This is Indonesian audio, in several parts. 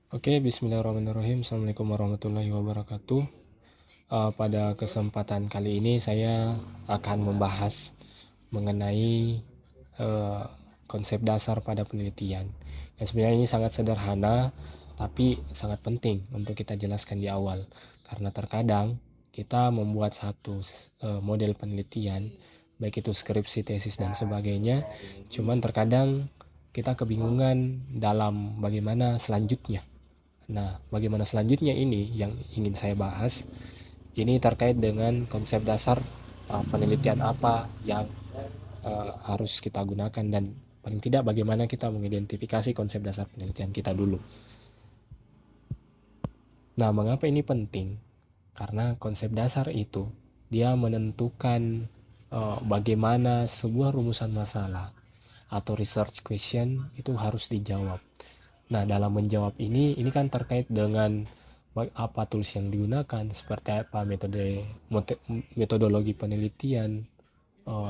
Oke, bismillahirrahmanirrahim. Assalamualaikum warahmatullahi wabarakatuh. Pada kesempatan kali ini saya akan membahas mengenai eh, konsep dasar pada penelitian. Yang sebenarnya ini sangat sederhana, tapi sangat penting untuk kita jelaskan di awal. Karena terkadang kita membuat satu model penelitian, baik itu skripsi, tesis, dan sebagainya, cuman terkadang kita kebingungan dalam bagaimana selanjutnya. Nah, bagaimana selanjutnya ini yang ingin saya bahas. Ini terkait dengan konsep dasar penelitian apa yang harus kita gunakan, dan paling tidak bagaimana kita mengidentifikasi konsep dasar penelitian kita dulu. Nah, mengapa ini penting? Karena konsep dasar itu dia menentukan bagaimana sebuah rumusan masalah atau research question itu harus dijawab. Nah, dalam menjawab ini kan terkait dengan apa tools yang digunakan, seperti apa metodologi penelitian,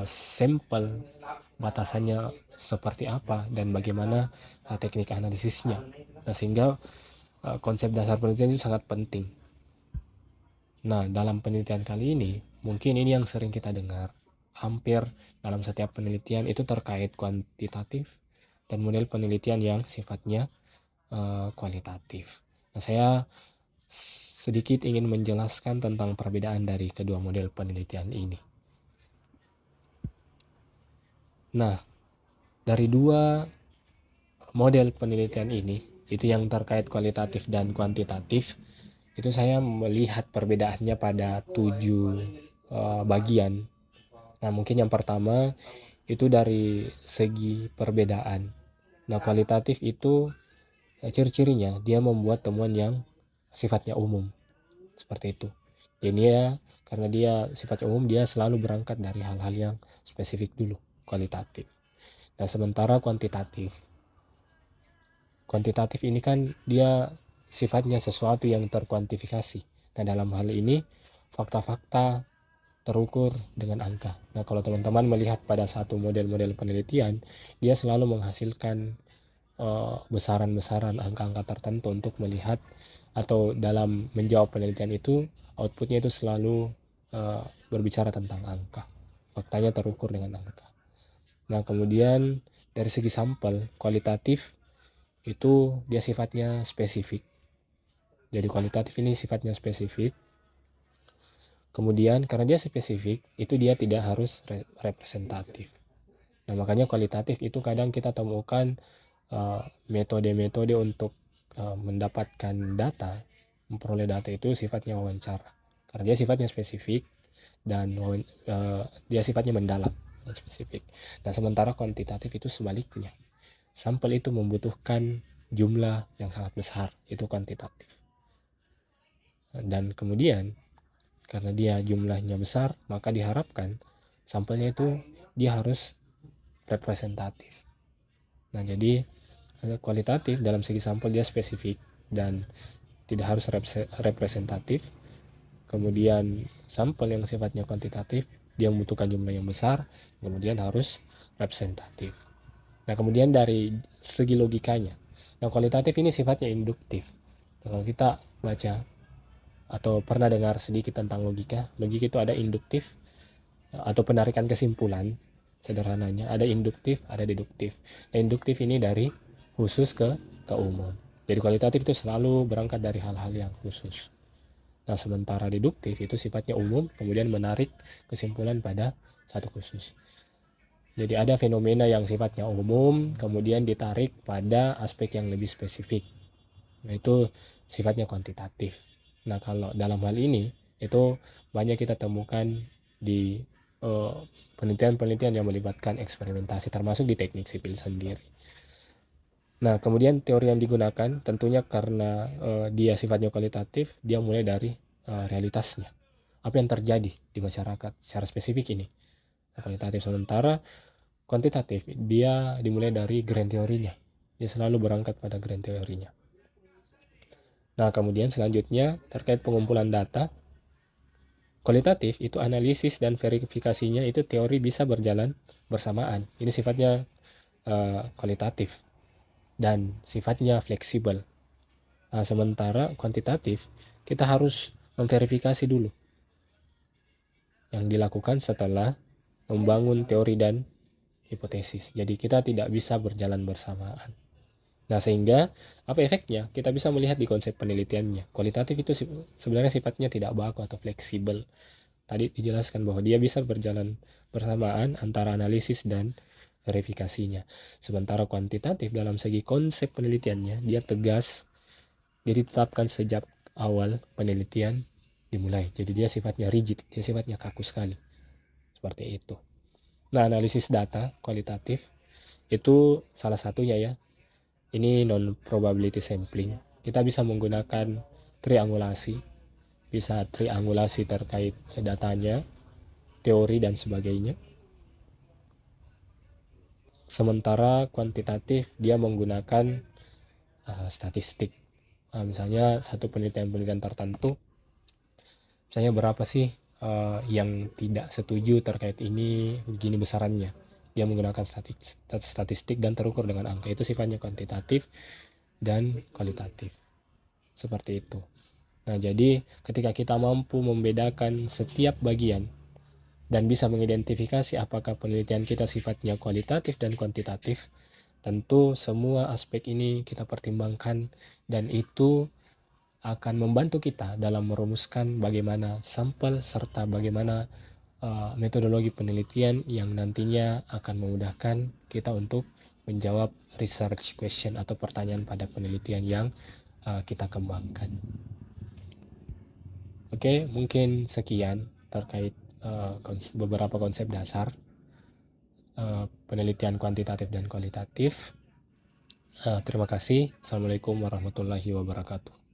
sampel batasannya seperti apa, dan bagaimana teknik analisisnya. Nah, sehingga konsep dasar penelitian itu sangat penting. Nah, dalam penelitian kali ini, mungkin ini yang sering kita dengar. Hampir dalam setiap penelitian itu terkait kuantitatif dan model penelitian yang sifatnya kualitatif. Nah, saya sedikit ingin menjelaskan tentang perbedaan dari kedua model penelitian ini. Nah, dari dua model penelitian ini, itu yang terkait kualitatif dan kuantitatif, itu saya melihat perbedaannya pada 7 bagian. Nah, mungkin yang pertama itu dari segi perbedaan. Nah, kualitatif itu ciri-cirinya dia membuat temuan yang sifatnya umum, seperti itu. Jadi karena dia sifatnya umum, dia selalu berangkat dari hal-hal yang spesifik dulu, kualitatif. Nah, sementara kuantitatif ini kan dia sifatnya sesuatu yang terkuantifikasi. Nah, dalam hal ini fakta-fakta terukur dengan angka. Nah, kalau teman-teman melihat pada satu model-model penelitian, dia selalu menghasilkan besaran-besaran angka-angka tertentu untuk melihat, atau dalam menjawab penelitian itu outputnya itu selalu berbicara tentang angka, faktanya terukur dengan angka. Nah, kemudian dari segi sampel kualitatif itu dia sifatnya spesifik. Jadi kualitatif ini sifatnya spesifik. Kemudian karena dia spesifik, itu dia tidak harus representatif. Nah, makanya kualitatif itu kadang kita temukan metode-metode untuk mendapatkan data, memperoleh data itu sifatnya wawancara. Karena dia sifatnya spesifik dan dia sifatnya mendalam dan spesifik. Nah, sementara kuantitatif itu sebaliknya. Sampel itu membutuhkan jumlah yang sangat besar, itu kuantitatif. Dan kemudian karena dia jumlahnya besar, maka diharapkan sampelnya itu dia harus representatif. Nah, jadi kualitatif dalam segi sampel dia spesifik dan tidak harus representatif. Kemudian sampel yang sifatnya kuantitatif dia membutuhkan jumlah yang besar, kemudian harus representatif. Nah, kemudian dari segi logikanya, nah kualitatif ini sifatnya induktif. Kalau kita baca atau pernah dengar sedikit tentang logika itu ada induktif atau penarikan kesimpulan. Sederhananya ada induktif, ada deduktif. Nah, induktif ini dari khusus ke umum. Jadi kualitatif itu selalu berangkat dari hal-hal yang khusus. Nah, sementara deduktif itu sifatnya umum, kemudian menarik kesimpulan pada satu khusus. Jadi ada fenomena yang sifatnya umum, kemudian ditarik pada aspek yang lebih spesifik. Nah, itu sifatnya kuantitatif. Nah, kalau dalam hal ini, itu banyak kita temukan di penelitian-penelitian yang melibatkan eksperimentasi, termasuk di teknik sipil sendiri. Nah, kemudian teori yang digunakan tentunya karena dia sifatnya kualitatif, dia mulai dari realitasnya. Apa yang terjadi di masyarakat secara spesifik ini. Nah, kualitatif. Sementara kuantitatif, dia dimulai dari grand teorinya. Dia selalu berangkat pada grand teorinya. Nah, kemudian selanjutnya terkait pengumpulan data. Kualitatif itu analisis dan verifikasinya itu teori bisa berjalan bersamaan. Ini sifatnya kualitatif dan sifatnya fleksibel. Nah, sementara kuantitatif kita harus memverifikasi dulu yang dilakukan setelah membangun teori dan hipotesis. Jadi kita tidak bisa berjalan bersamaan. Nah, sehingga apa efeknya? Kita bisa melihat di konsep penelitiannya. Kualitatif itu sebenarnya sifatnya tidak baku atau fleksibel. Tadi dijelaskan bahwa dia bisa berjalan bersamaan antara analisis dan verifikasinya. Sementara kuantitatif dalam segi konsep penelitiannya, dia tegas, dia ditetapkan sejak awal penelitian dimulai. Jadi dia sifatnya rigid, dia sifatnya kaku sekali. Seperti itu. Nah, analisis data kualitatif itu salah satunya ya. Ini non probability sampling. Kita bisa menggunakan triangulasi, bisa triangulasi terkait datanya, teori dan sebagainya. Sementara kuantitatif dia menggunakan statistik. Misalnya satu penelitian-penelitian tertentu, misalnya berapa sih yang tidak setuju terkait ini, begini besarannya. Dia menggunakan statistik dan terukur dengan angka. Itu sifatnya kuantitatif dan kualitatif. Seperti itu. Nah, jadi ketika kita mampu membedakan setiap bagian dan bisa mengidentifikasi apakah penelitian kita sifatnya kualitatif dan kuantitatif, tentu semua aspek ini kita pertimbangkan dan itu akan membantu kita dalam merumuskan bagaimana sampel serta bagaimana metodologi penelitian yang nantinya akan memudahkan kita untuk menjawab research question atau pertanyaan pada penelitian yang kita kembangkan. Oke, mungkin sekian terkait beberapa konsep dasar penelitian kuantitatif dan kualitatif. Terima kasih. Assalamualaikum warahmatullahi wabarakatuh.